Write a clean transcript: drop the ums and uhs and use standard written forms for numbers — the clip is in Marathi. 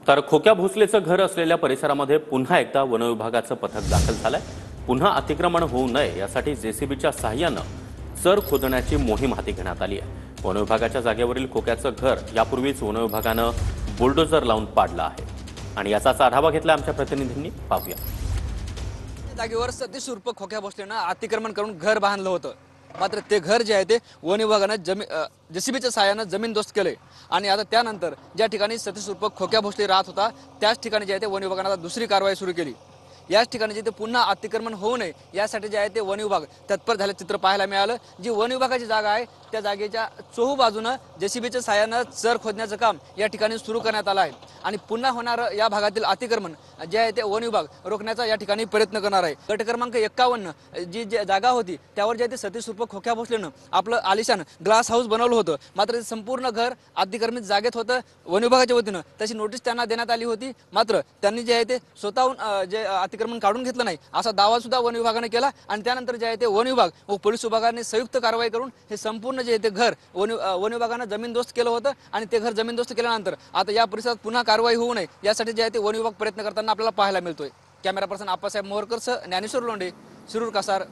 तर खोक्या भोसलेचं घर असलेल्या परिसरामध्ये पुन्हा एकदा वनविभागाचं पथक दाखल झालंय। पुन्हा अतिक्रमण होऊ नये यासाठी जेसीबीच्या सहाय्यानं चर खोदण्याची मोहीम हाती घेण्यात आली आहे। वनविभागाच्या जागेवरील खोक्याचं घर यापूर्वीच वनविभागानं बुलडोजर लावून पाडलं आहे आणि याचाच आढावा घेतला आमच्या प्रतिनिधींनी। पाहूया। जागेवर सतीश उर्फ खोक्या भोसलेनं अतिक्रमण करून घर बांधलं होतं, मात्र ते घर जे आहे ते वन विभागानं जेसीबीच्या सहाय्यानं जमीनदोस्त केले आणि आता त्यानंतर ज्या ठिकाणी सतीश उर्फ खोक्या भोसले राहत होता त्याच ठिकाणी जे आहे ते वन विभागानं आता दुसरी कारवाई सुरू केली। याच ठिकाणी जे ते पुन्हा अतिक्रमण होऊ नये यासाठी जे आहे ते वन विभाग तत्पर झाले चित्र पाहायला मिळालं। जी वन विभागाची जागा आहे त्या जागेच्या चोहूबाजूनं जेसीबीच्या सहाय्यानं चर खोदण्याचं काम या ठिकाणी सुरू करण्यात आलं आहे आणि पुन्हा होणारं या भागातील अतिक्रमण जे आहे ते वन विभाग रोखण्याचा या ठिकाणी प्रयत्न करणार आहे। गट क्रमांक 51 जी जागा होती त्यावर जे आहे ते सतीश उर्फ खोक्या भोसलेनं आपलं आलिशान ग्लास हाऊस बनवलं होतं, मात्र संपूर्ण घर अतिक्रमित जागेत होतं। वन विभागाच्या वतीनं तशी नोटीस त्यांना देण्यात आली होती, मात्र त्यांनी जे आहे ते स्वतःहून जे अतिक्रमण काढून घेतलं नाही असा दावा सुद्धा वन विभागाने केला आणि त्यानंतर जे आहे ते वन विभाग व पोलीस विभागाने संयुक्त कारवाई करून हे संपूर्ण जे आहे ते घर वन विभागानं जमीनदोस्त केलं होतं आणि ते घर जमीनदोस्त केल्यानंतर आता या परिसरात पुन्हा कारवाई होऊ नये यासाठी जे आहे ते वन विभाग प्रयत्न करताना आपल्याला पाहायला मिळतोय। कॅमेरा पर्सन आप्पासाहेब मोहरकरसह ज्ञानेश्वर लोंढे, शिरूर कासार।